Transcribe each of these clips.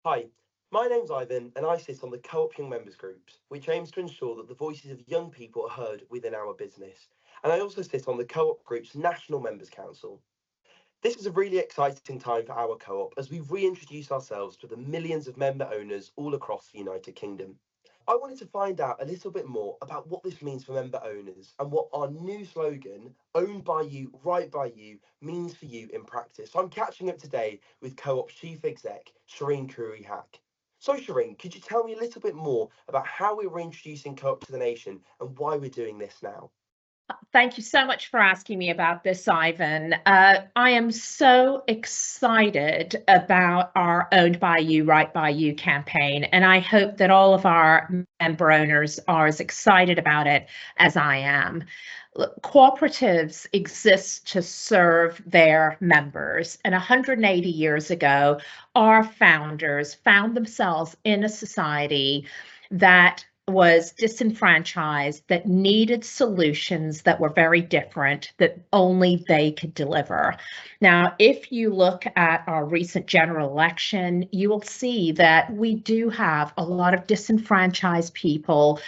Hi, my name's Ivan and I sit on the Co-op Young Members Groups, which aims to ensure that the voices of young people are heard within our business. And I also sit on the Co-op Group's National Members Council. This is a really exciting time for our co-op as we reintroduce ourselves to the millions of member owners all across the United Kingdom. I wanted to find out a little bit more about what this means for member owners and what our new slogan, owned by you, right by you, means for you in practice. So I'm catching up today with Co-op Chief Exec, Shirine Khoury-Haq. So Shirine, could you tell me a little bit more about how we're reintroducing Co-op to the nation and why we're doing this now? Thank you so much for asking me about this, Ivan. I am so excited about our Owned by You, Right by You campaign, and I hope that all of our member owners are as excited about it as I am. Look, cooperatives exist to serve their members, and 180 years ago, our founders found themselves in a society that was disenfranchised, that needed solutions that were very different, that only they could deliver. Now, if you look at our recent general election, you will see that we do have a lot of disenfranchised people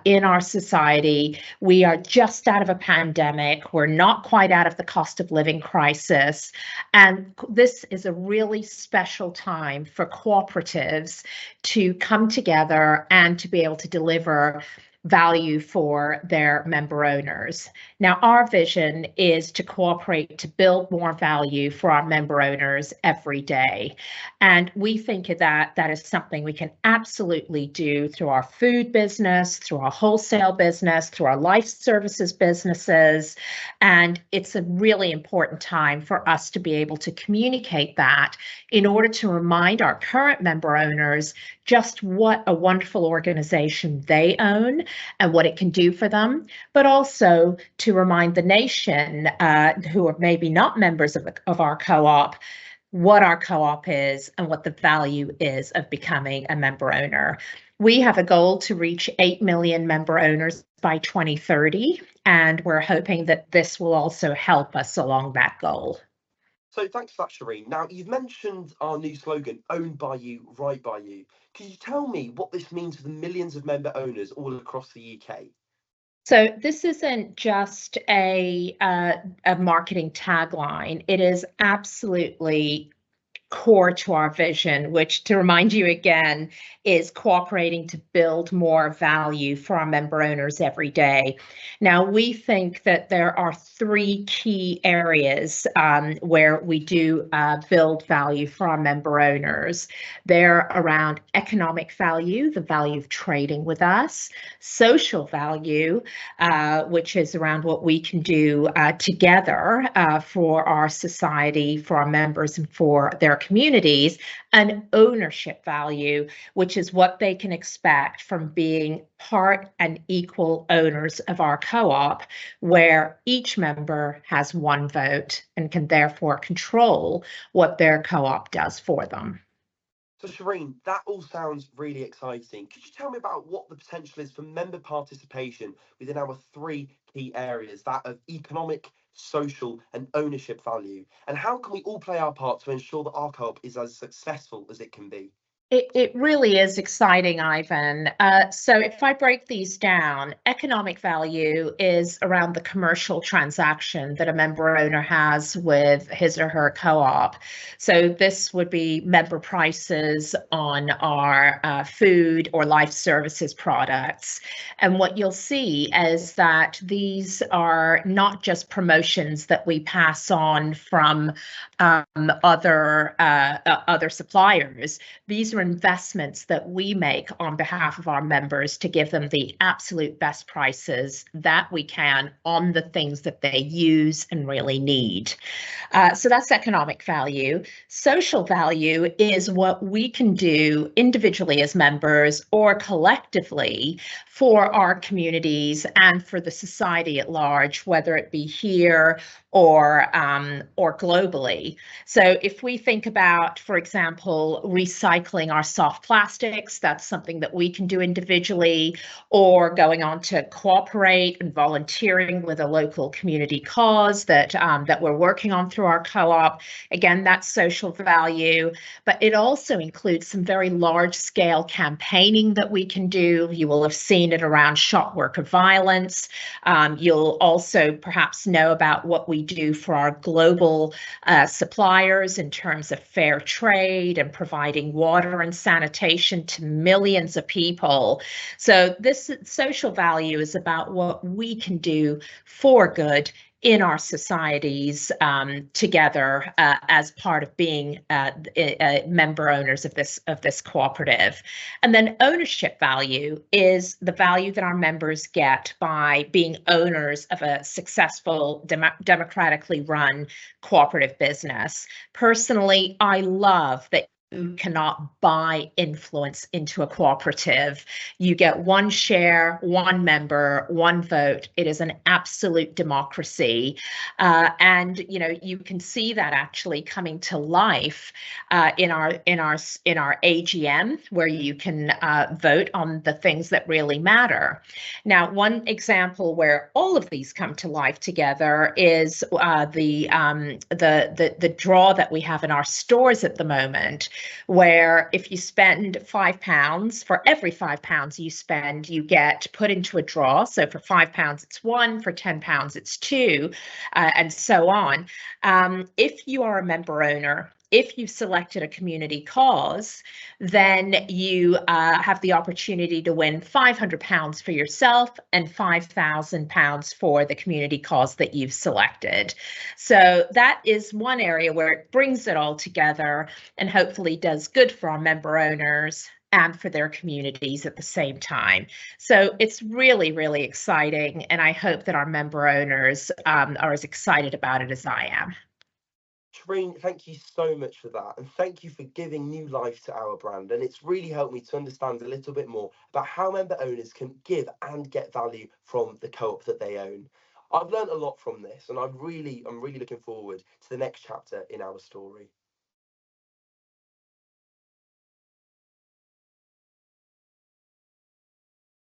in our society. We are just out of a pandemic. We're not quite out of the cost of living crisis. And this is a really special time for cooperatives to come together and to be able to deliver value for their member owners. Now, our vision is to cooperate to build more value for our member owners every day. And we think that that is something we can absolutely do through our food business, through our wholesale business, through our life services businesses. And it's a really important time for us to be able to communicate that in order to remind our current member owners just what a wonderful organization they own and what it can do for them, but also to remind the nation who are maybe not members of our co-op what our co-op is and what the value is of becoming a member owner. We have a goal to reach 8 million member owners by 2030, and we're hoping that this will also help us along that goal. So thanks for that, Shireen. Now, you've mentioned our new slogan, owned by you, right by you. Could you tell me what this means for the millions of member owners all across the UK? So this isn't just a marketing tagline. It is absolutely core to our vision, which, to remind you again, is cooperating to build more value for our member owners every day. Now, we think that there are three key areas where we do build value for our member owners. They're around economic value, the value of trading with us, social value, which is around what we can do together for our society, for our members, and for their communities, and ownership value, which is what they can expect from being part and equal owners of our co-op, where each member has one vote and can therefore control what their co-op does for them. So, Shireen, that all sounds really exciting. Could you tell me about what the potential is for member participation within our three key areas, that of economic, social, and ownership value? And how can we all play our part to ensure that our co-op is as successful as it can be? It really is exciting, Ivan. So if I break these down, economic value is around the commercial transaction that a member owner has with his or her co-op. So this would be member prices on our food or life services products. And what you'll see is that these are not just promotions that we pass on from other suppliers. These are investments that we make on behalf of our members to give them the absolute best prices that we can on the things that they use and really need. So that's economic value. Social value is what we can do individually as members or collectively for our communities and for the society at large, whether it be here or globally. So if we think about, for example, recycling our soft plastics, that's something that we can do individually, or going on to cooperate and volunteering with a local community cause that we're working on through our co-op. Again, that's social value, but it also includes some very large-scale campaigning that we can do. You will have seen it around shop worker violence. You'll also perhaps know about what we do for our global suppliers in terms of fair trade and providing water and sanitation to millions of people. So this social value is about what we can do for good in our societies together as part of being member owners of this cooperative. And then ownership value is the value that our members get by being owners of a successful, democratically run cooperative business. Personally, I love that you cannot buy influence into a cooperative. You get one share, one member, one vote. It is an absolute democracy. And you can see that actually coming to life in our AGM, where you can vote on the things that really matter. Now, one example where all of these come to life together is the draw that we have in our stores at the moment, where if you spend £5, for every £5 you spend, you get put into a draw. So for £5, it's 1, for £10, it's 2, and so on. If you are a member owner, if you've selected a community cause, then you have the opportunity to win £500 for yourself and £5,000 for the community cause that you've selected. So that is one area where it brings it all together and hopefully does good for our member owners and for their communities at the same time. So it's really, really exciting, and I hope that our member owners are as excited about it as I am. Shirine, thank you so much for that, and thank you for giving new life to our brand. And it's really helped me to understand a little bit more about how member owners can give and get value from the co-op that they own. I've learned a lot from this, and I'm really looking forward to the next chapter in our story.